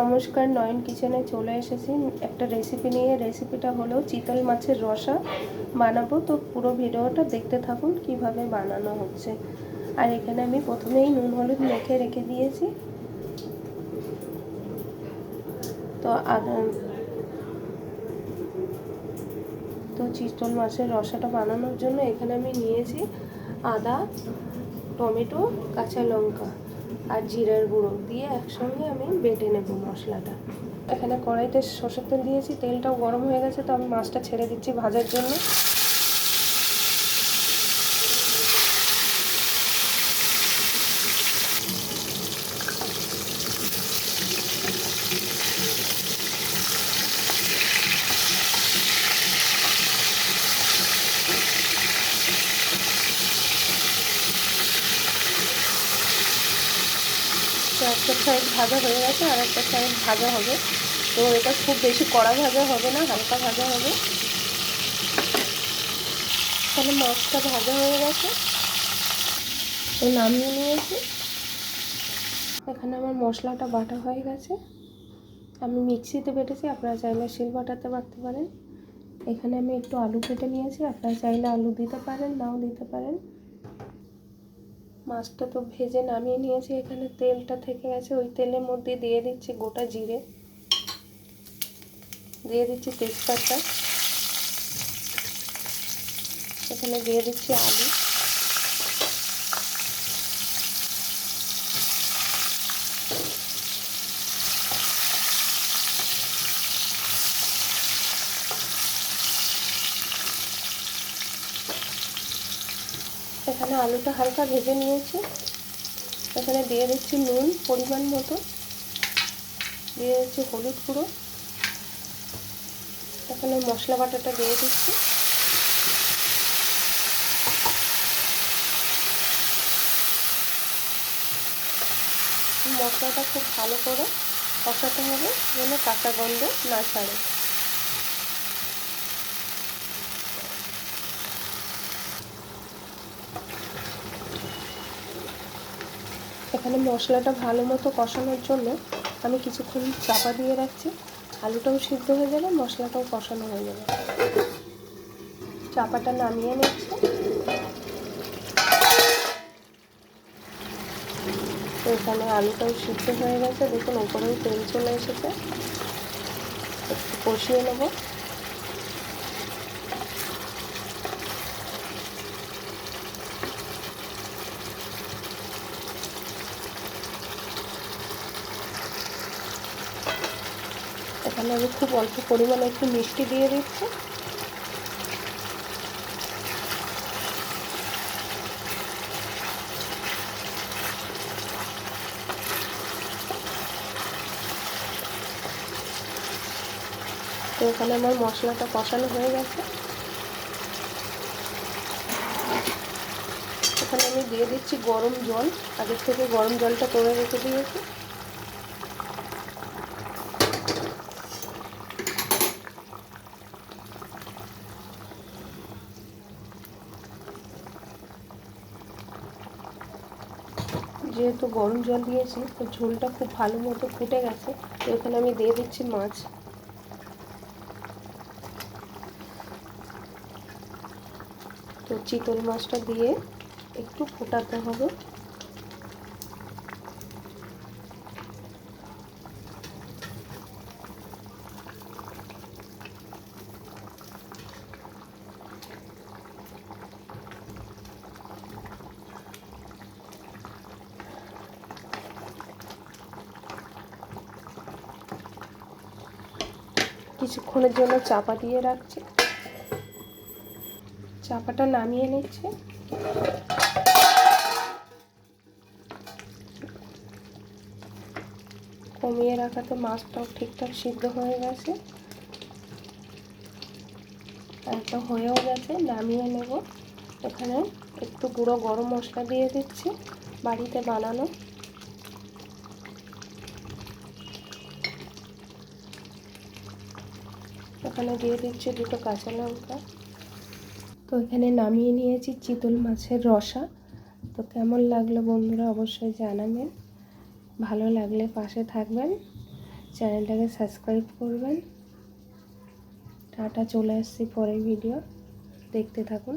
নমস্কার, নয়ন কিচেনে চলে এসেছি একটা রেসিপি নিয়ে। রেসিপিটা হলো চিতল মাছের রসা বানাবো। তো পুরো ভিডিওটা দেখতে থাকুন কিভাবে বানানো হচ্ছে। আর এখানে আমি প্রথমেই নুন হলুদ মেখে রেখে দিয়েছি। তো চিতল মাছের রসাটা বানানোর জন্য এখানে আমি নিয়েছি আদা, টমেটো, কাঁচা লঙ্কা আর জিরার গুঁড়ো দিয়ে একসঙ্গে আমি বেটে নেব মশলাটা। এখানে কড়াইতে সরষের তেল দিয়েছি, তেলটাও গরম হয়ে গেছে। তো আমি মাছটা ছেড়ে দিচ্ছি ভাজার জন্য। তো একটা সাইড ভাজা হয়ে গেছে, আর একটা সাইড ভাজা হবে। তো এটা খুব বেশি কড়া ভাজা হবে না, হালকা ভাজা হবে। তাহলে মাছটা ভাজা হয়ে গেছে, তো নামিয়ে নিয়েছি। এখানে আমার মশলাটা বাটা হয়ে গেছে। আমি মিক্সিতে বেটেছি, আপনারা চাইলে শিল বাটাতে বাটতে পারেন। এখানে আমি একটু আলু কেটে নিয়েছি, আপনারা চাইলে আলু দিতে পারেন, নাও দিতে পারেন। মাছটা তো ভেজে নামিয়ে নিয়েছি। এখানে তেলটা থেকে গেছে, ওই তেলের মধ্যে দিয়ে দিচ্ছি গোটা জিরে, দিয়ে দিচ্ছি তেজপাতা, এখানে দিয়ে দিচ্ছি আলু, এখানে আলুটা হালকা ভেজে নিয়েছি। এখানে দিয়ে দিচ্ছি নুন পরিমাণ মতো, দিয়ে দিচ্ছি হলুদ গুঁড়ো, এখানে মশলা বাটাটা দিয়ে দিচ্ছি। মশলাটা খুব ভালো করে কষাতে হবে যেন কাঁচা গন্ধ না ছাড়ে। এখানে মশলাটা ভালো মতো কষানোর জন্য আমি কিছুক্ষণ চাপা দিয়ে রাখছি। আলুটাও সিদ্ধ হয়ে যাবে, মশলাটাও কষানো হয়ে যাবে। চাপাটা নামিয়ে নিচ্ছি। তো এখানে আলুটাও সিদ্ধ হয়ে গেছে, দেখুন উপরেও তেল চলে এসেছে। একটু কষিয়ে নেব। এখানে আমি খুব অল্প পরিমাণে একটু মিষ্টি দিয়ে দিচ্ছি। তো এখানে আমার মশলাটা কষানো হয়ে গেছে। এখানে আমি দিয়ে দিচ্ছি গরম জল, আগের থেকে গরম জলটা করে রেখে দিয়েছি। যেহেতু গরম জল দিয়েছি, তো ঝোলটা খুব ভালো মতো ফুটে গেছে। তো এখানে আমি দিয়ে দিচ্ছি মাছ। তো চিতল মাছটা দিয়ে একটু ফোটাতে হবে। কিছুক্ষণের জন্য চাপা দিয়ে রাখছি। চাপাটা নামিয়ে নিচ্ছি। কমিয়ে রাখাতে মাছটাও ঠিকঠাক সিদ্ধ হয়ে গেছে, একদম হয়েও গেছে। নামিয়ে নেব। এখানে একটু গুঁড়ো গরম মশলা দিয়ে দিচ্ছি, বাড়িতে বানানো। এখানে দিয়ে দিচ্ছি দুটো কাঁচা লঙ্কা। তো এখানে নামিয়ে নিয়েছি চিতল মাছের রসা। তো কেমন লাগলো বন্ধুরা অবশ্যই জানাবেন। ভালো লাগলে পাশে থাকবেন। চ্যানেলটাকে সাবস্ক্রাইব করবেন। টাটা, চলে আসছি পরের ভিডিও, দেখতে থাকুন।